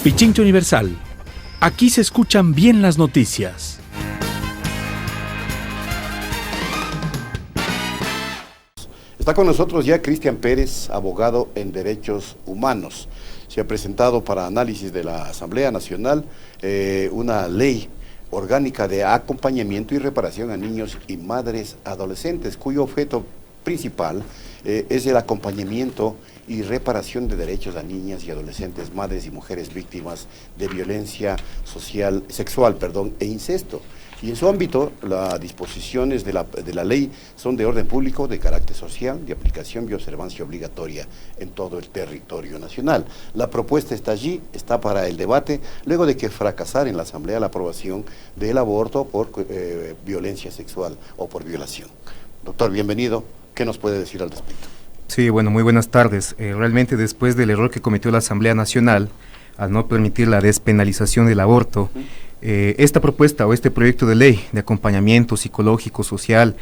Pichincha Universal. Aquí se escuchan bien las noticias. Está con nosotros ya Cristian Pérez, abogado en derechos humanos. Se ha presentado para análisis de la Asamblea Nacional una ley orgánica de acompañamiento y reparación a niños y madres adolescentes, cuyo objeto principal es el acompañamiento y reparación de derechos a niñas y adolescentes, madres y mujeres víctimas de violencia sexual e incesto. Y en su ámbito, las disposiciones de la ley son de orden público, de carácter social, de aplicación y observancia obligatoria en todo el territorio nacional. La propuesta está allí, está para el debate, luego de que fracasara en la Asamblea la aprobación del aborto por violencia sexual o por violación. Doctor, bienvenido. ¿Qué nos puede decir al respecto? Sí, bueno, muy buenas tardes. Realmente después del error que cometió la Asamblea Nacional, al no permitir la despenalización del aborto, esta propuesta o este proyecto de ley de acompañamiento psicológico, social,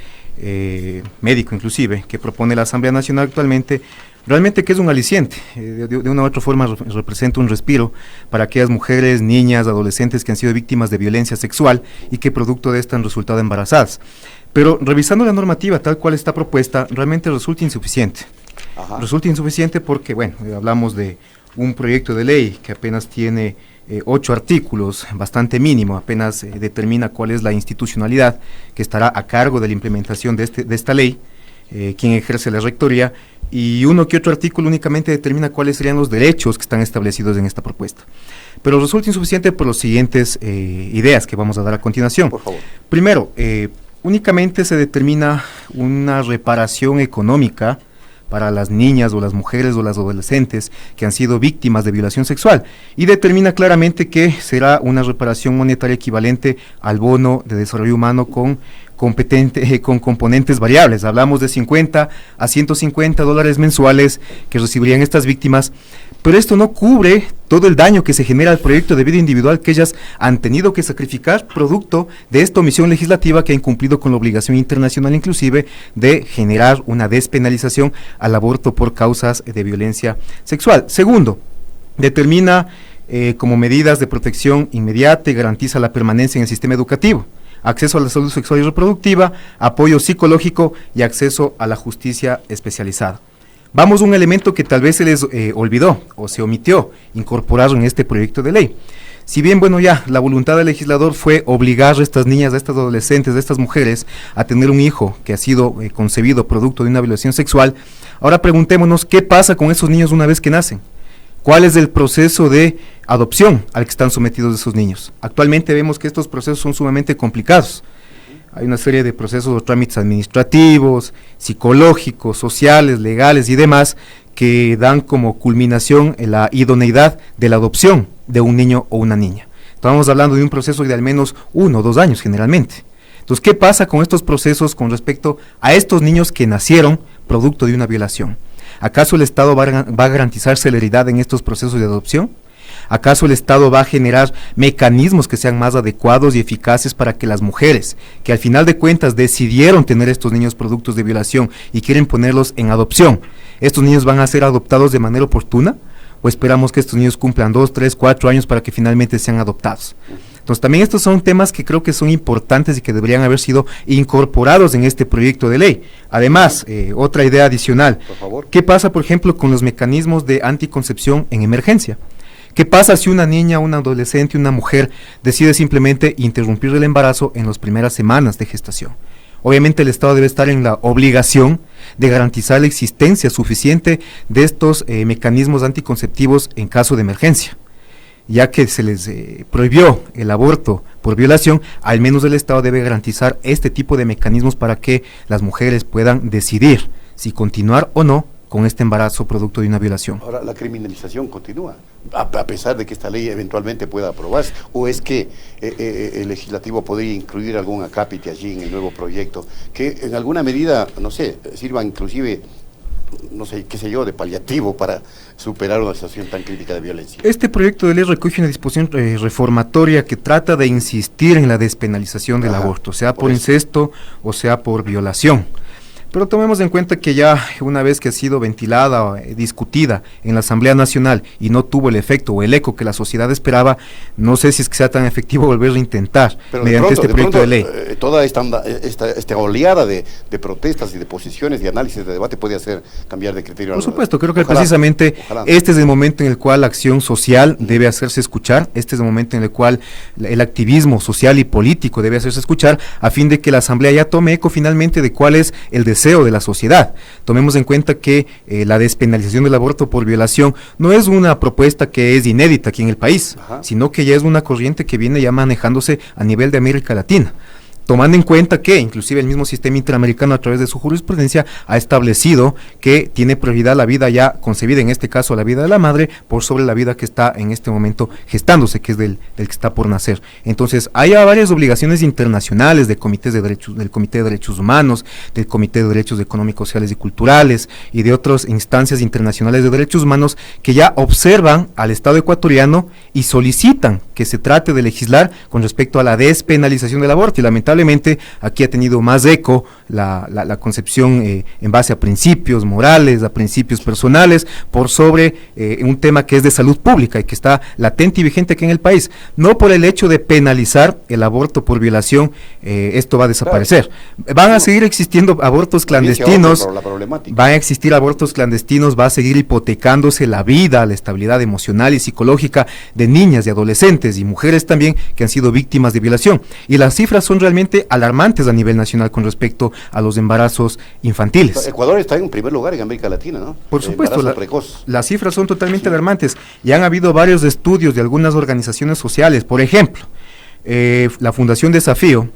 médico inclusive, que propone la Asamblea Nacional actualmente, realmente que es un aliciente, de una u otra forma representa un respiro para aquellas mujeres, niñas, adolescentes que han sido víctimas de violencia sexual y que producto de esta han resultado embarazadas. Pero revisando la normativa tal cual está propuesta, realmente resulta insuficiente. Ajá. Resulta insuficiente porque, bueno, hablamos de un proyecto de ley que apenas tiene 8 artículos, bastante mínimo, apenas determina cuál es la institucionalidad que estará a cargo de la implementación de esta ley, quién ejerce la rectoría, y uno que otro artículo únicamente determina cuáles serían los derechos que están establecidos en esta propuesta. Pero resulta insuficiente por las siguientes ideas que vamos a dar a continuación. Por favor. Primero, únicamente se determina una reparación económica para las niñas o las mujeres o las adolescentes que han sido víctimas de violación sexual, y determina claramente que será una reparación monetaria equivalente al bono de desarrollo humano con componentes variables. Hablamos de 50 a 150 dólares mensuales que recibirían estas víctimas, pero esto no cubre todo el daño que se genera al proyecto de vida individual que ellas han tenido que sacrificar producto de esta omisión legislativa que ha incumplido con la obligación internacional inclusive de generar una despenalización al aborto por causas de violencia sexual. Segundo, determina como medidas de protección inmediata y garantiza la permanencia en el sistema educativo, acceso a la salud sexual y reproductiva, apoyo psicológico y acceso a la justicia especializada. Vamos a un elemento que tal vez se les olvidó o se omitió incorporar en este proyecto de ley. Si bien, bueno, ya la voluntad del legislador fue obligar a estas niñas, a estas adolescentes, a estas mujeres a tener un hijo que ha sido concebido producto de una violación sexual, ahora preguntémonos qué pasa con esos niños una vez que nacen. ¿Cuál es el proceso de adopción al que están sometidos esos niños? Actualmente vemos que estos procesos son sumamente complicados. Hay una serie de procesos o trámites administrativos, psicológicos, sociales, legales y demás que dan como culminación la idoneidad de la adopción de un niño o una niña. Estamos hablando de un proceso de al menos 1 o 2 años generalmente. Entonces, ¿qué pasa con estos procesos con respecto a estos niños que nacieron producto de una violación? ¿Acaso el Estado va a garantizar celeridad en estos procesos de adopción? ¿Acaso el Estado va a generar mecanismos que sean más adecuados y eficaces para que las mujeres, que al final de cuentas decidieron tener estos niños productos de violación y quieren ponerlos en adopción, estos niños van a ser adoptados de manera oportuna? ¿O esperamos que estos niños cumplan 2, 3, 4 años para que finalmente sean adoptados? Entonces también estos son temas que creo que son importantes y que deberían haber sido incorporados en este proyecto de ley. Además, otra idea adicional, por favor. ¿Qué pasa por ejemplo con los mecanismos de anticoncepción en emergencia? ¿Qué pasa si una niña, una adolescente, una mujer decide simplemente interrumpir el embarazo en las primeras semanas de gestación? Obviamente el Estado debe estar en la obligación de garantizar la existencia suficiente de estos mecanismos anticonceptivos en caso de emergencia. Ya que se les prohibió el aborto por violación, al menos el Estado debe garantizar este tipo de mecanismos para que las mujeres puedan decidir si continuar o no con este embarazo producto de una violación. Ahora, la criminalización continúa, a pesar de que esta ley eventualmente pueda aprobarse, o es que el legislativo podría incluir algún acápite allí en el nuevo proyecto, que en alguna medida, no sé, sirva inclusive, no sé, qué sé yo, de paliativo para superar una situación tan crítica de violencia. Este proyecto de ley recoge una disposición reformatoria que trata de insistir en la despenalización del aborto, sea por incesto o sea por violación. Pero tomemos en cuenta que ya una vez que ha sido ventilada, discutida en la Asamblea Nacional y no tuvo el efecto o el eco que la sociedad esperaba, no sé si es que sea tan efectivo volver a intentar pero mediante este proyecto de ley. Toda esta oleada de protestas y de posiciones, de análisis, de debate puede hacer cambiar de criterio. Por supuesto, creo que Ojalá, precisamente ojalá. este es el momento en el cual la acción social debe hacerse escuchar, este es el momento en el cual el activismo social y político debe hacerse escuchar, a fin de que la Asamblea ya tome eco finalmente de cuál es el deseo de la sociedad. Tomemos en cuenta que la despenalización del aborto por violación no es una propuesta que es inédita aquí en el país, sino que ya es una corriente que viene ya manejándose a nivel de América Latina, tomando en cuenta que inclusive el mismo sistema interamericano a través de su jurisprudencia ha establecido que tiene prioridad la vida ya concebida, en este caso la vida de la madre, por sobre la vida que está en este momento gestándose, que es del que está por nacer. Entonces hay varias obligaciones internacionales de comités de derechos, del Comité de Derechos Humanos, del Comité de Derechos Económicos, Sociales y Culturales y de otras instancias internacionales de derechos humanos que ya observan al Estado ecuatoriano y solicitan que se trate de legislar con respecto a la despenalización del aborto, y lamentablemente aquí ha tenido más eco la concepción en base a principios morales, a principios personales, por sobre un tema que es de salud pública y que está latente y vigente aquí en el país. No por el hecho de penalizar el aborto por violación, esto va a desaparecer. Van a seguir existiendo abortos clandestinos, van a existir abortos clandestinos, va a seguir hipotecándose la vida, la estabilidad emocional y psicológica de niñas y adolescentes y mujeres también que han sido víctimas de violación. Y las cifras son realmente alarmantes a nivel nacional con respecto a los embarazos infantiles. Ecuador está en primer lugar en América Latina, ¿no? Por supuesto, las cifras son totalmente alarmantes y han habido varios estudios de algunas organizaciones sociales. Por ejemplo, la Fundación Desafío,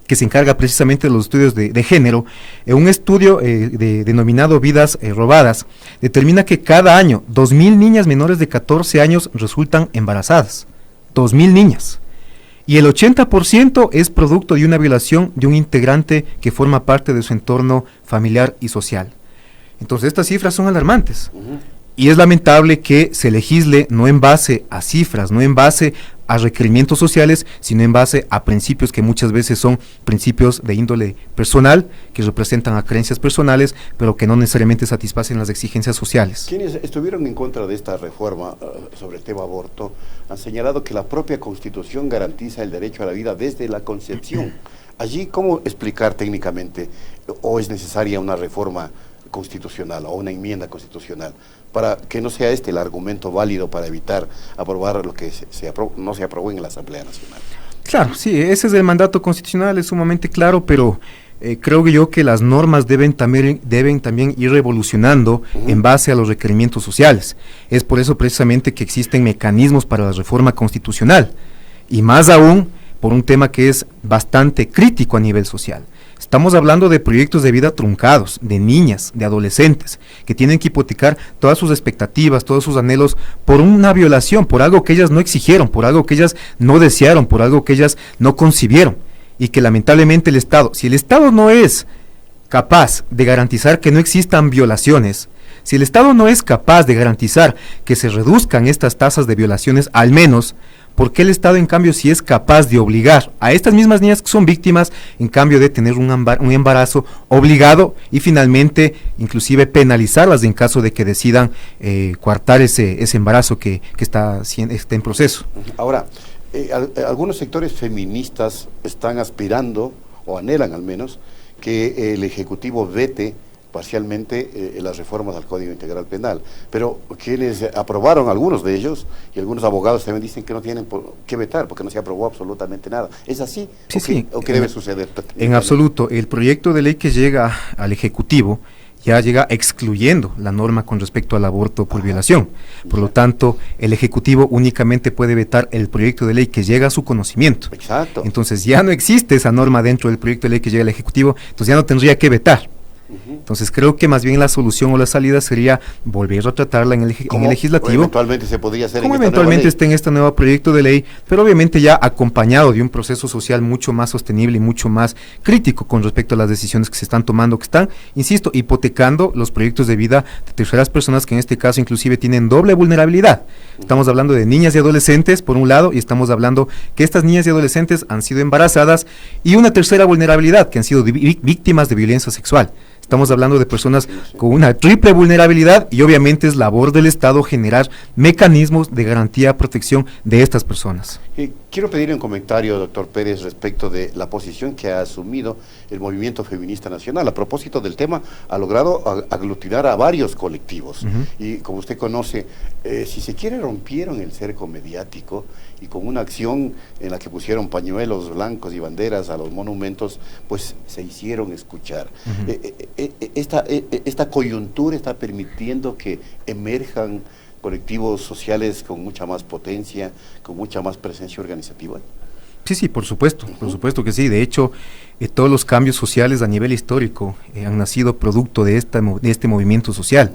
que se encarga precisamente de los estudios de género, un estudio denominado Vidas Robadas, determina que cada año 2.000 niñas menores de 14 años resultan embarazadas. 2.000 niñas. Y el 80% es producto de una violación de un integrante que forma parte de su entorno familiar y social. Entonces estas cifras son alarmantes. Y es lamentable que se legisle no en base a cifras, no en base a requerimientos sociales, sino en base a principios que muchas veces son principios de índole personal, que representan a creencias personales, pero que no necesariamente satisfacen las exigencias sociales. Quienes estuvieron en contra de esta reforma sobre el tema aborto han señalado que la propia Constitución garantiza el derecho a la vida desde la concepción. Allí, ¿cómo explicar técnicamente o es necesaria una reforma constitucional o una enmienda constitucional para que no sea este el argumento válido para evitar aprobar lo que no se aprobó en la Asamblea Nacional? Claro, sí, ese es el mandato constitucional, es sumamente claro, pero creo yo que las normas deben también ir evolucionando en base a los requerimientos sociales. Es por eso precisamente que existen mecanismos para la reforma constitucional, y más aún por un tema que es bastante crítico a nivel social. Estamos hablando de proyectos de vida truncados, de niñas, de adolescentes, que tienen que hipotecar todas sus expectativas, todos sus anhelos por una violación, por algo que ellas no exigieron, por algo que ellas no desearon, por algo que ellas no concibieron. Y que lamentablemente el Estado, si el Estado no es capaz de garantizar que no existan violaciones, si el Estado no es capaz de garantizar que se reduzcan estas tasas de violaciones, al menos, ¿por qué el Estado, en cambio, si es capaz de obligar a estas mismas niñas que son víctimas, en cambio de tener un embarazo obligado y finalmente inclusive penalizarlas en caso de que decidan coartar ese embarazo que está en proceso? Ahora, algunos sectores feministas están aspirando, o anhelan al menos, que el Ejecutivo vete parcialmente las reformas al Código Integral Penal, pero quienes aprobaron, algunos de ellos, y algunos abogados también dicen que no tienen que vetar, porque no se aprobó absolutamente nada. ¿Es así? Sí, ¿O qué debe suceder? En absoluto. El proyecto de ley que llega al Ejecutivo ya llega excluyendo la norma con respecto al aborto por violación. Por lo tanto, el Ejecutivo únicamente puede vetar el proyecto de ley que llega a su conocimiento. Exacto. Entonces ya no existe esa norma dentro del proyecto de ley que llega al Ejecutivo, entonces ya no tendría que vetar. Entonces creo que más bien la solución o la salida sería volver a tratarla en el legislativo. Eventualmente se podría hacer como eventualmente esté en este nuevo proyecto de ley, pero obviamente ya acompañado de un proceso social mucho más sostenible y mucho más crítico con respecto a las decisiones que se están tomando, que están, insisto, hipotecando los proyectos de vida de terceras personas que en este caso inclusive tienen doble vulnerabilidad. Estamos hablando de niñas y adolescentes por un lado, y estamos hablando que estas niñas y adolescentes han sido embarazadas, y una tercera vulnerabilidad, que han sido víctimas de violencia sexual. Estamos hablando de personas con una triple vulnerabilidad, y obviamente es labor del Estado generar mecanismos de garantía, protección de estas personas. Quiero pedirle un comentario, doctor Pérez, respecto de la posición que ha asumido el movimiento feminista nacional. A propósito del tema, ha logrado aglutinar a varios colectivos. Y como usted conoce, si se quiere, rompieron el cerco mediático, y con una acción en la que pusieron pañuelos blancos y banderas a los monumentos, pues se hicieron escuchar. Esta coyuntura está permitiendo que emerjan colectivos sociales con mucha más potencia, con mucha más presencia organizativa. Sí, por supuesto que sí. De hecho, todos los cambios sociales a nivel histórico han nacido producto de este movimiento social,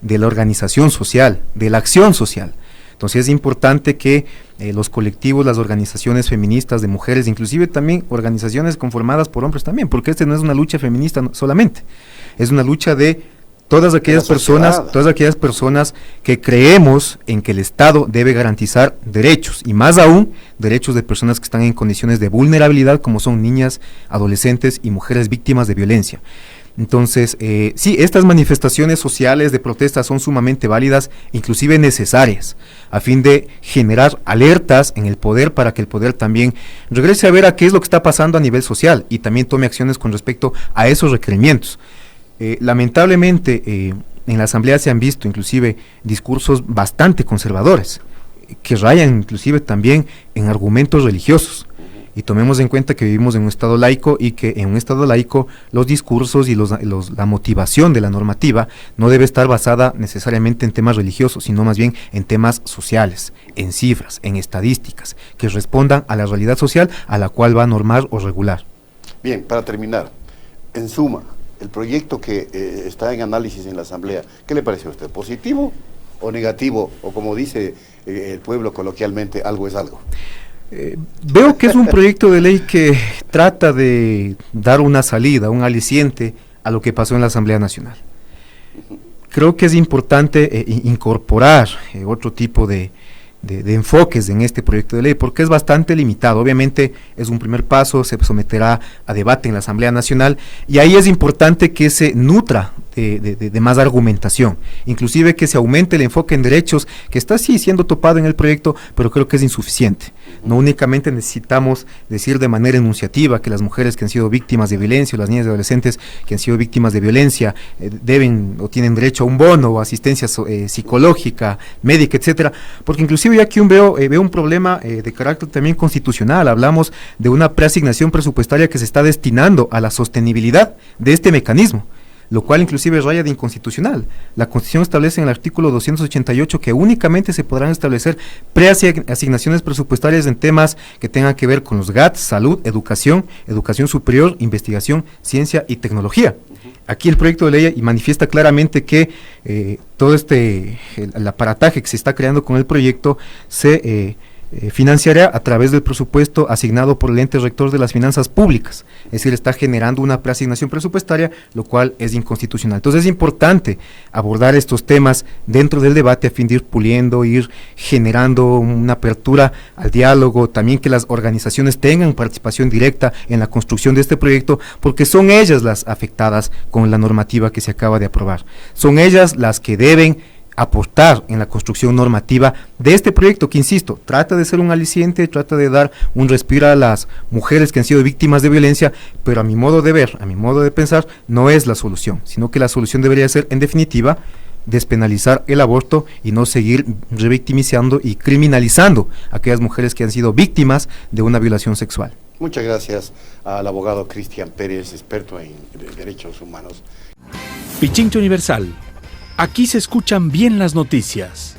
de la organización social, de la acción social. Entonces es importante que los colectivos, las organizaciones feministas de mujeres, inclusive también organizaciones conformadas por hombres también, porque no es una lucha feminista solamente, es una lucha de todas aquellas personas que creemos en que el Estado debe garantizar derechos, y más aún derechos de personas que están en condiciones de vulnerabilidad, como son niñas, adolescentes y mujeres víctimas de violencia. Entonces, sí, estas manifestaciones sociales de protesta son sumamente válidas, inclusive necesarias, a fin de generar alertas en el poder, para que el poder también regrese a ver a qué es lo que está pasando a nivel social y también tome acciones con respecto a esos requerimientos. Lamentablemente, en la Asamblea se han visto inclusive discursos bastante conservadores, que rayan inclusive también en argumentos religiosos. Y tomemos en cuenta que vivimos en un Estado laico, y que en un Estado laico los discursos y la motivación de la normativa no debe estar basada necesariamente en temas religiosos, sino más bien en temas sociales, en cifras, en estadísticas, que respondan a la realidad social a la cual va a normar o regular. Bien, para terminar, en suma, el proyecto que está en análisis en la Asamblea, ¿qué le parece a usted? ¿Positivo o negativo? O como dice el pueblo coloquialmente, algo es algo. Veo que es un proyecto de ley que trata de dar una salida, un aliciente a lo que pasó en la Asamblea Nacional. Creo que es importante incorporar otro tipo de enfoques en este proyecto de ley, porque es bastante limitado. Obviamente es un primer paso, se someterá a debate en la Asamblea Nacional, y ahí es importante que se nutra de más argumentación, inclusive que se aumente el enfoque en derechos, que está sí siendo topado en el proyecto, pero creo que es insuficiente. No únicamente necesitamos decir de manera enunciativa que las mujeres que han sido víctimas de violencia, o las niñas y adolescentes que han sido víctimas de violencia, deben o tienen derecho a un bono o asistencia psicológica, médica, etcétera, porque inclusive ya aquí veo un problema de carácter también constitucional. Hablamos de una preasignación presupuestaria que se está destinando a la sostenibilidad de este mecanismo, lo cual inclusive raya de inconstitucional. La Constitución establece en el artículo 288 que únicamente se podrán establecer preasignaciones presupuestarias en temas que tengan que ver con los GATS, salud, educación superior, investigación, ciencia y tecnología. Aquí el proyecto de ley manifiesta claramente que todo el aparataje que se está creando con el proyecto se financiará a través del presupuesto asignado por el ente rector de las finanzas públicas, es decir, está generando una preasignación presupuestaria, lo cual es inconstitucional. Entonces es importante abordar estos temas dentro del debate a fin de ir puliendo, ir generando una apertura al diálogo, también que las organizaciones tengan participación directa en la construcción de este proyecto, porque son ellas las afectadas con la normativa que se acaba de aprobar, son ellas las que deben aportar en la construcción normativa de este proyecto, que insisto, trata de ser un aliciente, trata de dar un respiro a las mujeres que han sido víctimas de violencia, pero a mi modo de ver, a mi modo de pensar, no es la solución, sino que la solución debería ser, en definitiva, despenalizar el aborto y no seguir revictimizando y criminalizando a aquellas mujeres que han sido víctimas de una violación sexual. Muchas gracias al abogado Cristian Pérez, experto en derechos humanos. Pichincha Universal. Aquí se escuchan bien las noticias.